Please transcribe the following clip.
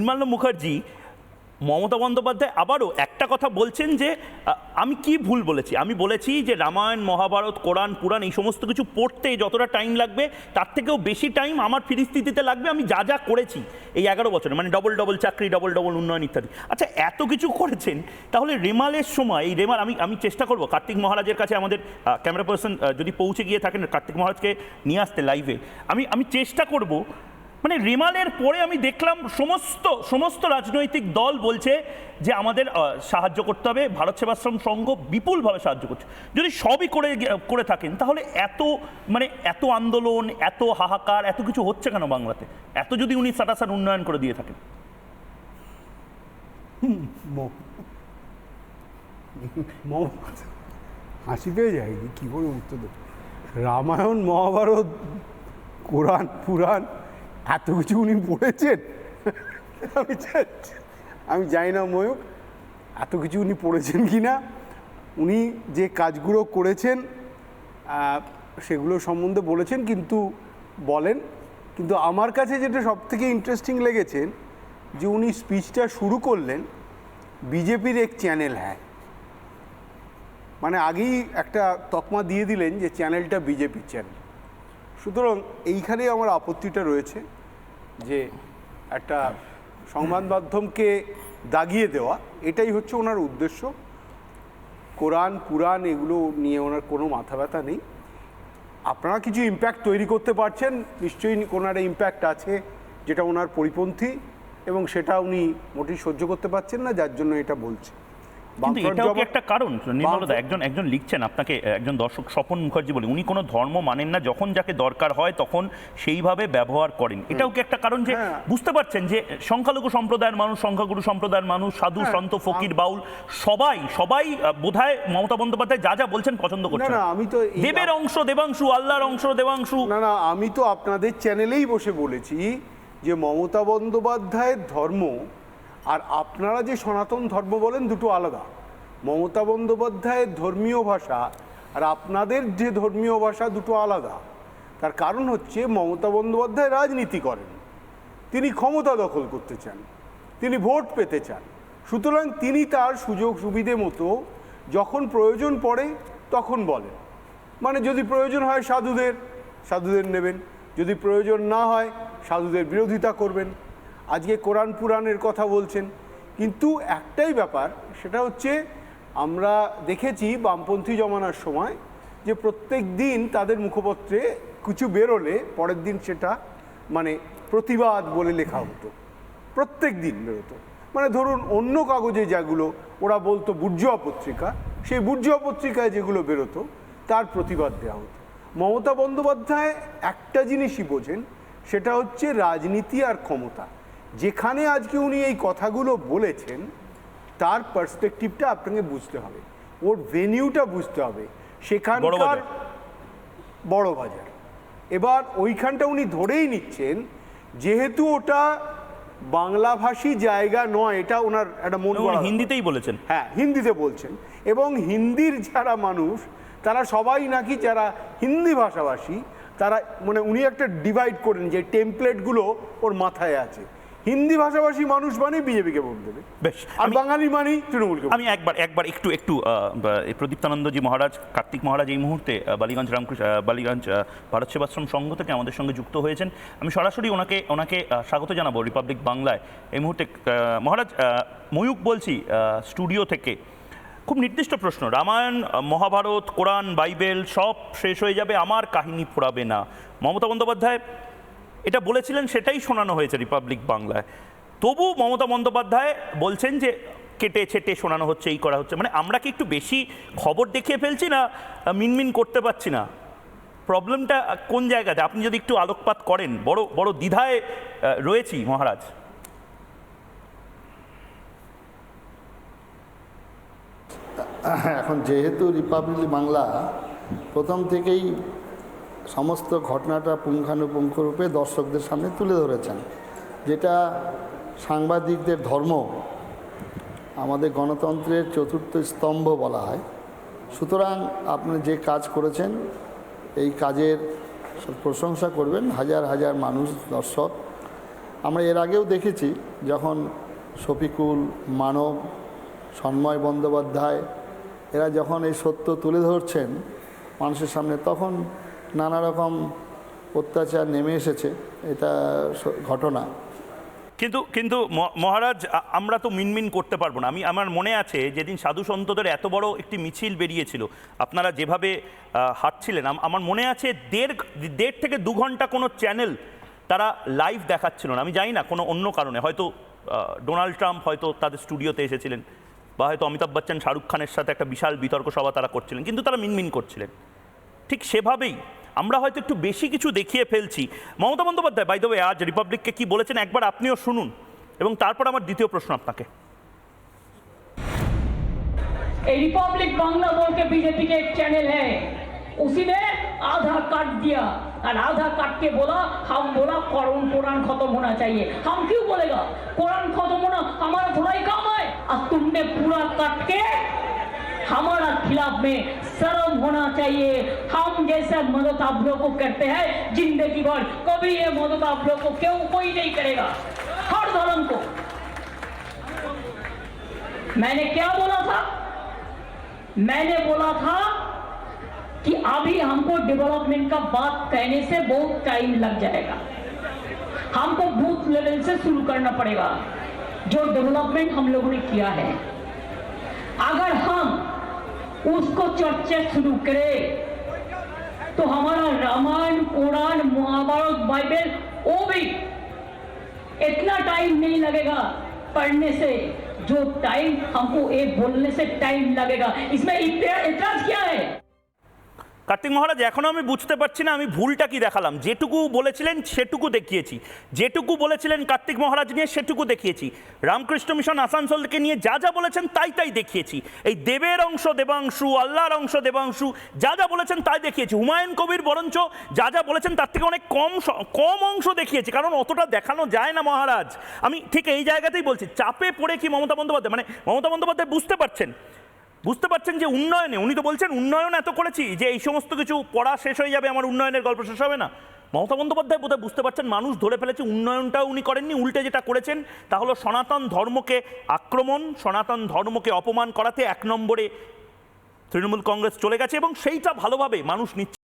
নির্মলা মুখার্জি মমতা বন্দ্যোপাধ্যায় আবারও একটা কথা বলছেন যে আমি কি ভুল বলেছি, আমি বলেছি যে রামায়ণ মহাভারত কোরআন পুরাণ এই সমস্ত কিছু পড়তে যতটা টাইম লাগবে তার থেকেও বেশি টাইম আমার ফিরিস্তিতে লাগবে আমি যা যা করেছি এই 11 বছরে, মানে ডবল ডবল চাকরি, ডবল ডবল উন্নয়ন ইত্যাদি। আচ্ছা, এত কিছু করেছেন, তাহলে রেমালের সময় এই রেমাল আমি চেষ্টা করব কার্তিক মহারাজের কাছে, আমাদের ক্যামেরা পার্সন যদি পৌঁছে গিয়ে থাকেন কার্তিক মহারাজকে নিয়ে আসতে লাইভে, আমি চেষ্টা করব। মানে রেমালের পরে আমি দেখলাম সমস্ত রাজনৈতিক দল বলছে যে আমাদের সাহায্য করতে হবে, ভারত সেবাশ্রম সংঘ বিপুলভাবে সাহায্য করছে। যদি সবই করে থাকেন তাহলে এত আন্দোলন, এত হাহাকার, এত কিছু হচ্ছে কেন বাংলাতে? এত যদি উনি সাটাসাট উন্নয়ন করে দিয়ে থাকেন। হাসি পেয়ে যায়, কি করে উত্তর দেব। রামায়ণ মহাভারত কোরআন পুরাণ এত কিছু উনি পড়েছেন, আমি জানি না ময়ূক এত কিছু উনি পড়েছেন কি না। উনি যে কাজগুলো করেছেন সেগুলো সম্বন্ধে বলেছেন, কিন্তু আমার কাছে যেটা সব থেকে ইন্টারেস্টিং লেগেছেন যে উনি স্পিচটা শুরু করলেন বিজেপির এক চ্যানেল, হ্যাঁ মানে আগেই একটা তকমা দিয়ে দিলেন যে চ্যানেলটা বিজেপির চ্যানেল। সুতরাং এইখানেই আমার আপত্তিটা রয়েছে যে একটা সংবাদ মাধ্যমকে দাগিয়ে দেওয়া, এটাই হচ্ছে ওনার উদ্দেশ্য। কোরআন পুরাণ এগুলো নিয়ে ওনার কোনো মাথা ব্যথা নেই। আপনারা কিছু ইম্প্যাক্ট তৈরি করতে পারছেন, নিশ্চয়ই ওনার ইম্প্যাক্ট আছে যেটা ওনার পরিপন্থী, এবং সেটা উনি মোটেই সহ্য করতে পারছেন না, যার জন্য এটা বলছে। কিন্তু এটাও কি একটা কারণ নির্মলদা? একজন লিখছেন আপনাকে, একজন দর্শক স্বপন মুখার্জি বলে, উনি কোনো ধর্ম মানেন না, যখন যাকে দরকার হয় তখন সেইভাবে ব্যবহার করেন। এটাও কি একটা কারণ যে বুঝতে পারছেন যে সংখ্যালঘু সম্প্রদায়ের মানুষ, সংখ্যাগুরু সম্প্রদায়ের মানুষ, সাধু সন্ত ফকির বাউল সবাই বোধহয় মমতা বন্দ্যোপাধ্যায় যা যা বলছেন পছন্দ করছেন? না, আমি তো দেবের অংশ দেবাংশু, আল্লাহর অংশ দেবাংশু। না, আমি তো আপনাদের চ্যানেলেই বসে বলেছি যে মমতা বন্দ্যোপাধ্যায়ের ধর্ম আর আপনারা যে সনাতন ধর্ম বলেন দুটো আলাদা। মমতা বন্দ্যোপাধ্যায়ের ধর্মীয় ভাষা আর আপনাদের যে ধর্মীয় ভাষা দুটো আলাদা। তার কারণ হচ্ছে মমতা বন্দ্যোপাধ্যায় রাজনীতি করেন, তিনি ক্ষমতা দখল করতে চান, তিনি ভোট পেতে চান। সুতরাং তিনি তার সুযোগ সুবিধে মতো যখন প্রয়োজন পড়ে তখন বলেন, মানে যদি প্রয়োজন হয় সাধুদের নেবেন, যদি প্রয়োজন না হয় সাধুদের বিরোধিতা করবেন। আজকে কোরআন পুরাণের কথা বলছেন, কিন্তু একটাই ব্যাপার, সেটা হচ্ছে আমরা দেখেছি বামপন্থী জমানার সময় যে প্রত্যেক দিন তাদের মুখপত্রে কিছু বেরোলে পরের দিন সেটা মানে প্রতিবাদ বলে লেখা হতো, প্রত্যেক দিন বেরোতো। মানে ধরুন অন্য কাগজে যেগুলো ওরা বলতো বুর্জোয়া পত্রিকা, সেই বুর্জোয়া পত্রিকায় যেগুলো বেরোতো তার প্রতিবাদ দেওয়া হতো। মমতা বন্দ্যোপাধ্যায় একটা জিনিসই বোঝেন, সেটা হচ্ছে রাজনীতি আর ক্ষমতা। যেখানে আজকে উনি এই কথাগুলো বলেছেন তার পার্সপেক্টিভটা আপনাকে বুঝতে হবে, ওর ভেনিউটা বুঝতে হবে, সেখানকার বড় বাজার। এবার ওইখানটা উনি ধরেই নিচ্ছেন যেহেতু ওটা বাংলাভাষী জায়গা নয়, এটা ওনার একটা মন গড়া। হিন্দিতেই বলেছেন, হ্যাঁ হিন্দিতে বলছেন, এবং হিন্দির যারা মানুষ তারা সবাই নাকি যারা হিন্দি ভাষাভাষী তারা মানে উনি একটা ডিভাইড করেন যে টেমপ্লেটগুলো ওর মাথায় আছে। হিন্দি ভাষাভাষী মানুষ মানে বিজেপিকে ভোট দেবে, বেশ, আর বাঙালি মানেই তৃণমূলকে। আমি একবার একটু প্রদীপ্তানন্দজি মহারাজ, কার্তিক মহারাজ এই মুহূর্তে বালিগঞ্জ ভারত সেবাশ্রম সংঘ থেকে আমাদের সঙ্গে যুক্ত হয়েছেন। আমি সরাসরি ওনাকে স্বাগত জানাবো রিপাবলিক বাংলায় এই মুহূর্তে। মহারাজ, ময়ূক বলছি স্টুডিও থেকে। খুব নির্দিষ্ট প্রশ্ন, রামায়ণ মহাভারত কোরআন বাইবেল সব শেষ হয়ে যাবে, আমার কাহিনী ফোরাবে না, মমতা বন্দ্যোপাধ্যায় এটা বলেছিলেন, সেটাই শোনানো হয়েছে রিপাবলিক বাংলায়। তবু মমতা বন্দ্যোপাধ্যায় বলছেন যে কেটে ছেটে শোনানো হচ্ছে, এই করা হচ্ছে। মানে আমরা কি একটু বেশি খবর দেখিয়ে ফেলছি না মিনমিন করতে পারছি না? প্রবলেমটা কোন জায়গাতে আপনি যদি একটু আলোকপাত করেন? বড় দ্বিধায় রয়েছি মহারাজ। এখন যেহেতু রিপাবলিক বাংলা প্রথম থেকেই সমস্ত ঘটনাটা পুঙ্খানুপুঙ্খরূপে দর্শকদের সামনে তুলে ধরেছেন, যেটা সাংবাদিকদের ধর্ম, আমাদের গণতন্ত্রের চতুর্থ স্তম্ভ বলা হয়। সুতরাং আপনি যে কাজ করেছেন এই কাজের প্রশংসা করবেন হাজার হাজার মানুষ, দর্শক আমরা এর আগেও দেখেছি যখন শফিকুল, মানব, সন্ময় বন্দ্যোপাধ্যায় এরা যখন এই সত্য তুলে ধরছেন মানুষের সামনে, তখন নানা রকম অত্যাচার নেমে এসেছে, এটা ঘটনা। কিন্তু মহারাজ, আমরা তো মিনমিন করতে পারবো না। আমার মনে আছে যেদিন সাধু সন্তদের এত বড় একটি মিছিল বেরিয়েছিল, আপনারা যেভাবে হাঁটছিলেন, আমার মনে আছে দেড় থেকে 2 ঘন্টা কোনো চ্যানেল তারা লাইভ দেখাচ্ছিল না। আমি জানি না কোনো অন্য কারণে, হয়তো ডোনাল্ড ট্রাম্প হয়তো তাদের স্টুডিওতে এসেছিলেন, বা হয়তো অমিতাভ বচ্চন শাহরুখ খানের সাথে একটা বিশাল বিতর্ক সভা তারা করছিলেন, কিন্তু তারা মিনমিন করছিলেন। ঠিক সেভাবেই আমরা হয়তো একটু বেশি কিছু দেখিয়ে ফেলছি। Mamata Bandyopadhyay by the way আজ রিপাবলিককে কি বলেছেন একবার আপনিও শুনুন, এবং তারপর আমার দ্বিতীয় প্রশ্ন আপনাকে। रिपब्लिक बांग्ला बोल के बीजेपी के एक चैनल है, उसी ने आधा काट दिया और आधा काट के बोला, हम बोला कुरान खत्म होना चाहिए। हम क्यों बोलेगा कुरान खत्म होना हमारा थोड़ा ही काम है, और तुमने पूरा काट के हमारा खिलाफ में शर्म होना चाहिए। हम जैसे मदद आप लोग को करते हैं जिंदगी भर, कभी ये मदद आप लोग को क्यों कोई नहीं करेगा, हर धर्म को। मैंने क्या बोला था? मैंने बोला था कि अभी हमको डेवलपमेंट का बात कहने से बहुत टाइम लग जाएगा, हमको बूथ लेवल से शुरू करना पड़ेगा। जो डेवलपमेंट हम लोगों ने किया है, अगर हम उसको चर्चा शुरू करें तो हमारा रामायण, कुरान, महाभारत, बाइबल, वो भी इतना टाइम नहीं लगेगा पढ़ने से जो टाइम हमको ये बोलने से टाइम लगेगा। इसमें इतराज क्या है? কার্তিক মহারাজ, এখনো আমি বুঝতে পারছি না আমি ভুলটা কি দেখালাম। যেটুকু বলেছিলেন সেটুকু দেখিয়েছি, যেটুকু বলেছিলেন কার্তিক মহারাজ নিয়ে সেটুকু দেখিয়েছি, রামকৃষ্ণ মিশন আসানসোলকে নিয়ে যা যা বলেছেন তাই দেখিয়েছি। এই দেবের অংশ দেবাংশু, আল্লাহর অংশ দেবাংশু, যা যা বলেছেন তাই দেখিয়েছি। হুমায়ুন কবির বরঞ্চ যা যা বলেছেন তার থেকে অনেক কম অংশ দেখিয়েছি, কারণ অতটা দেখানো যায় না মহারাজ। আমি ঠিক এই জায়গাতেই বলছি, চাপে পড়ে কি মমতা বন্দ্যোপাধ্যায়, মানে মমতা বন্দ্যোপাধ্যায় বুঝতে পারছেন যে উন্নয়নে, উনি তো বলছেন উন্নয়ন এত করেছি যে এই সমস্ত কিছু পড়া শেষ হয়ে যাবে, আমার উন্নয়নের গল্প শেষ হবে না। মমতা বন্দ্যোপাধ্যায় বোধহয় বুঝতে পারছেন মানুষ ধরে ফেলেছে উন্নয়নটাও উনি করেননি, উল্টে যেটা করেছেন তা হলো সনাতন ধর্মকে আক্রমণ, সনাতন ধর্মকে অপমান করাতে 1 নম্বরে তৃণমূল কংগ্রেস চলে গেছে, এবং সেইটা ভালোভাবে মানুষ নিচ্ছে।